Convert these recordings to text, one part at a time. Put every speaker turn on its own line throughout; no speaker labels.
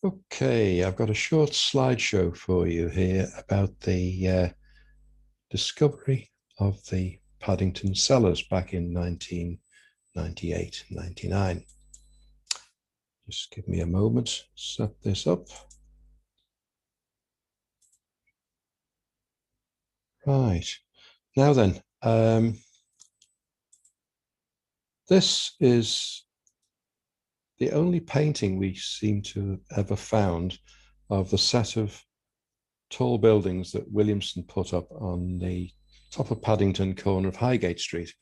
Okay, I've got a short slideshow for you here about the discovery of the Paddington cellars back in 1998, 99. Just give me a moment, set this up. Right, now then, this is the only painting we seem to have ever found of the set of tall buildings that Williamson put up on the top of Paddington, corner of Highgate Street.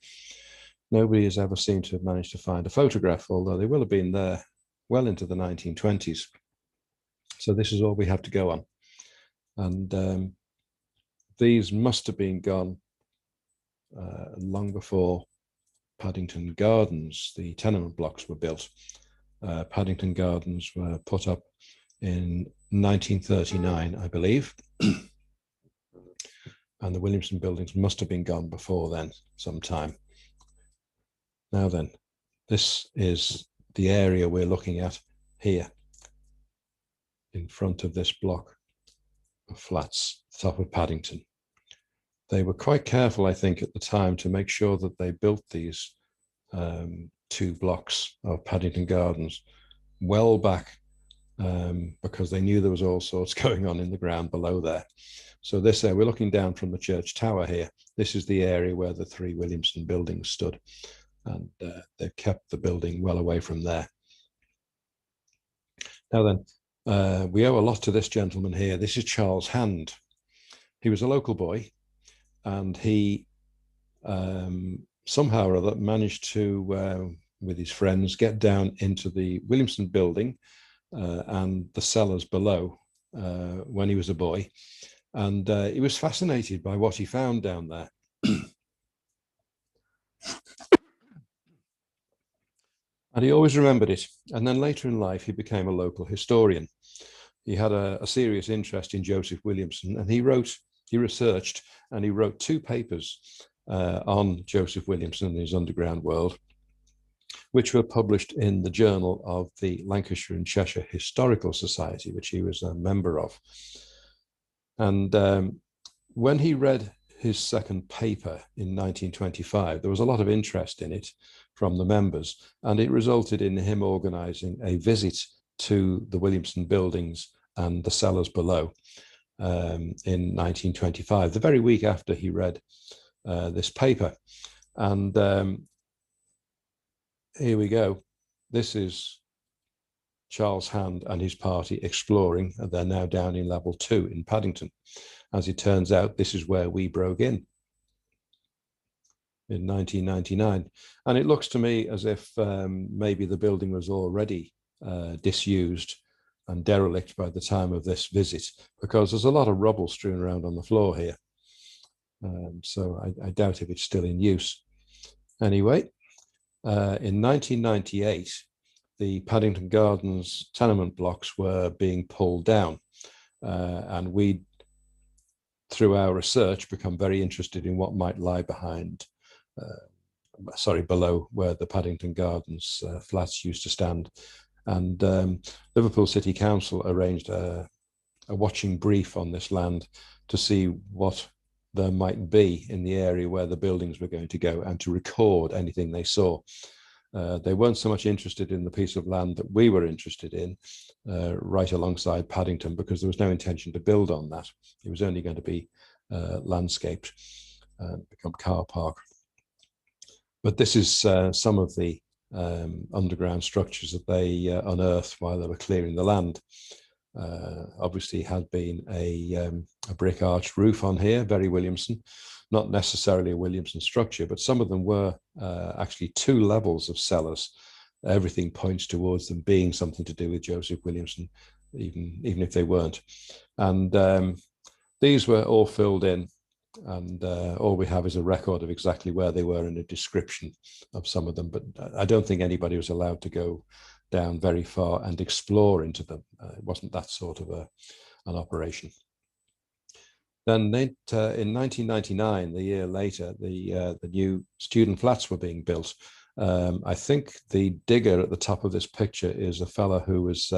Nobody has ever seemed to have managed to find a photograph, although they will have been there well into the 1920s. So this is all we have to go on. And these must have been gone long before Paddington Gardens, the tenement blocks, were built. Paddington Gardens were put up in 1939, I believe. And the Williamson buildings must have been gone before then, sometime. Now then, this is the area we're looking at here, in front of this block of flats, top of Paddington. They were quite careful, I think, at the time to make sure that they built these two blocks of Paddington Gardens well back, because they knew there was all sorts going on in the ground below there. So this we're looking down from the church tower here. This is the area where the three Williamson buildings stood, and they've kept the building well away from there. Now then, we owe a lot to this gentleman here. This is Charles Hand. He was a local boy, and he somehow or other managed to, with his friends, get down into the Williamson building and the cellars below when he was a boy. And he was fascinated by what he found down there. And he always remembered it. And then later in life, he became a local historian. He had a serious interest in Joseph Williamson, and he researched, and he wrote two papers on Joseph Williamson and his underground world, which were published in the Journal of the Lancashire and Cheshire Historical Society, which he was a member of. And when he read his second paper in 1925, there was a lot of interest in it from the members, and it resulted in him organizing a visit to the Williamson buildings and the cellars below in 1925, the very week after he read this paper. And here we go. This is Charles Hand and his party exploring, and they're now down in level 2 in Paddington. As it turns out, this is where we broke in 1999. And it looks to me as if maybe the building was already disused and derelict by the time of this visit, because there's a lot of rubble strewn around on the floor here. So I doubt if it's still in use. Anyway, in 1998, the Paddington Gardens tenement blocks were being pulled down, and we, through our research, become very interested in what might lie below where the Paddington Gardens flats used to stand. And Liverpool City Council arranged a watching brief on this land to see what there might be in the area where the buildings were going to go, and to record anything they saw. They weren't so much interested in the piece of land that we were interested in, right alongside Paddington, because there was no intention to build on that. It was only going to be landscaped and become car park. But this is some of the underground structures that they unearthed while they were clearing the land. Obviously had been a brick arched roof on here, very Williamson. Not necessarily a Williamson structure, but some of them were actually 2 levels of cellars. Everything points towards them being something to do with Joseph Williamson, even if they weren't. And these were all filled in, and all we have is a record of exactly where they were and a description of some of them. But I don't think anybody was allowed to go down very far and explore into them. It wasn't that sort of an operation. Then in 1999, the year later, the new student flats were being built, I think the digger at the top of this picture is a fellow who was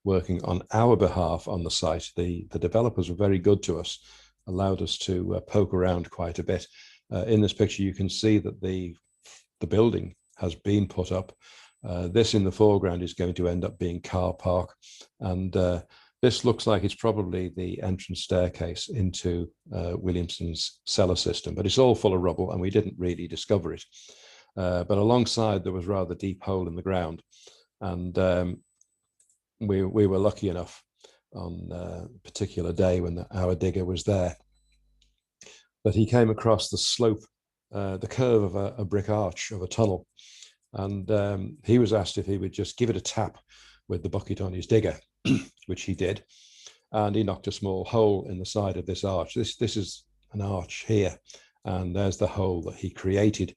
working on our behalf on the site. The developers were very good to us, allowed us to poke around quite a bit. In this picture, you can see that the building has been put up. This in the foreground is going to end up being car park, and this looks like it's probably the entrance staircase into Williamson's cellar system, but it's all full of rubble and we didn't really discover it. But alongside there was a rather deep hole in the ground, and we were lucky enough on a particular day when our digger was there that he came across the slope, the curve of a brick arch of a tunnel, and he was asked if he would just give it a tap with the bucket on his digger, which he did, and he knocked a small hole in the side of this arch. This is an arch here, and there's the hole that he created,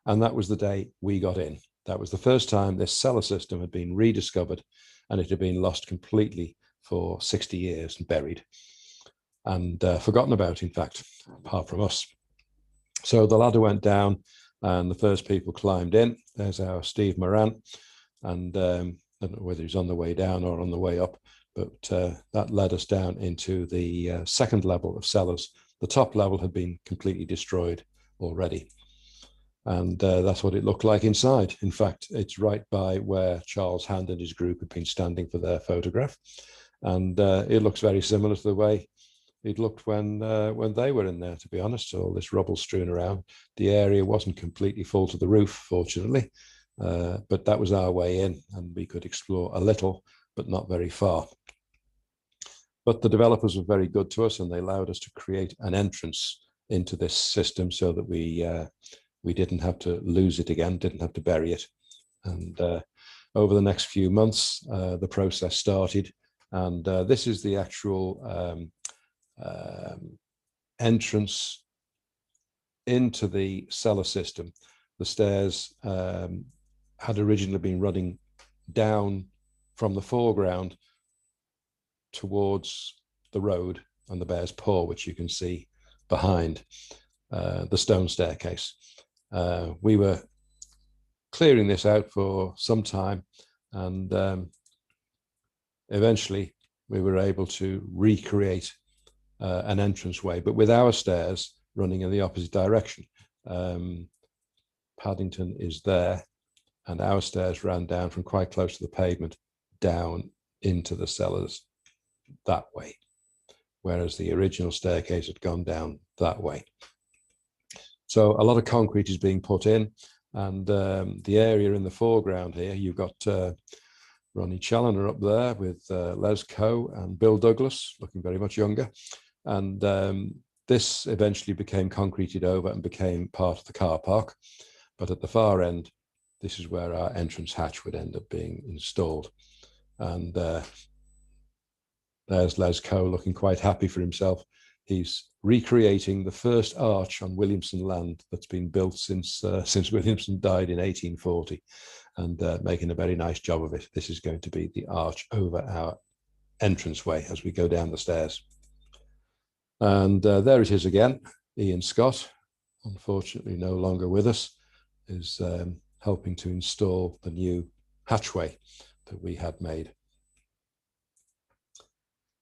and that was the day we got in. That was the first time this cellar system had been rediscovered, and it had been lost completely for 60 years and buried and forgotten about, in fact, apart from us. So the ladder went down and the first people climbed in. There's our Steve Moran, and I don't know whether he's on the way down or on the way up, but that led us down into the second level of cellars. The top level had been completely destroyed already, and that's what it looked like inside. In fact, it's right by where Charles Hand and his group had been standing for their photograph, and it looks very similar to the way it looked when they were in there, to be honest. All this rubble strewn around. The area wasn't completely full to the roof, fortunately, but that was our way in, and we could explore a little, but not very far. But the developers were very good to us, and they allowed us to create an entrance into this system so that we didn't have to lose it again, didn't have to bury it. And over the next few months, the process started, and this is the actual entrance into the cellar system. The stairs had originally been running down from the foreground towards the road and the Bear's Paw, which you can see behind the stone staircase. We were clearing this out for some time, and eventually we were able to recreate an entranceway, but with our stairs running in the opposite direction. Paddington is there, and our stairs ran down from quite close to the pavement down into the cellars that way, whereas the original staircase had gone down that way. So a lot of concrete is being put in, and the area in the foreground here, you've got Ronnie Challoner up there with Les Coe and Bill Douglas, looking very much younger. And this eventually became concreted over and became part of the car park. But at the far end, this is where our entrance hatch would end up being installed. And there's Les Coe looking quite happy for himself. He's recreating the first arch on Williamson land that's been built since Williamson died in 1840, and making a very nice job of it. This is going to be the arch over our entranceway as we go down the stairs. And there it is again. Ian Scott, unfortunately no longer with us, is helping to install the new hatchway that we had made.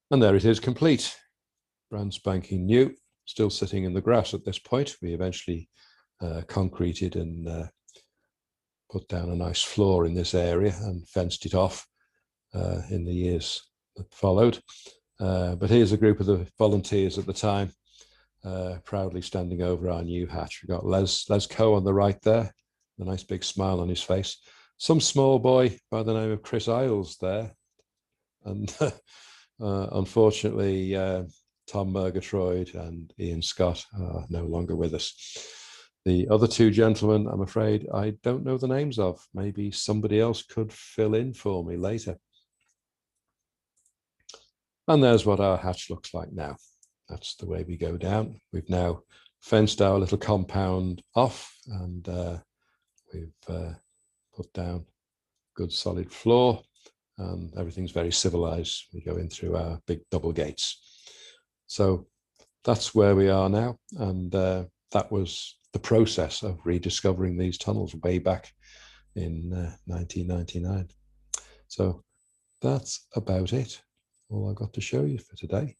And there it is, complete. Brand spanking new, still sitting in the grass at this point. We eventually concreted and put down a nice floor in this area and fenced it off in the years that followed. But here's a group of the volunteers at the time, proudly standing over our new hatch. We've got Les Coe on the right there, a nice big smile on his face. Some small boy by the name of Chris Isles there. And unfortunately, Tom Murgatroyd and Ian Scott are no longer with us. The other two gentlemen, I'm afraid, I don't know the names of. Maybe somebody else could fill in for me later. And there's what our hatch looks like now. That's the way we go down. We've now fenced our little compound off, and we've put down good solid floor, and everything's very civilized. We go in through our big double gates. So that's where we are now, and that was the process of rediscovering these tunnels way back in 1999. So that's about it. All I've got to show you for today.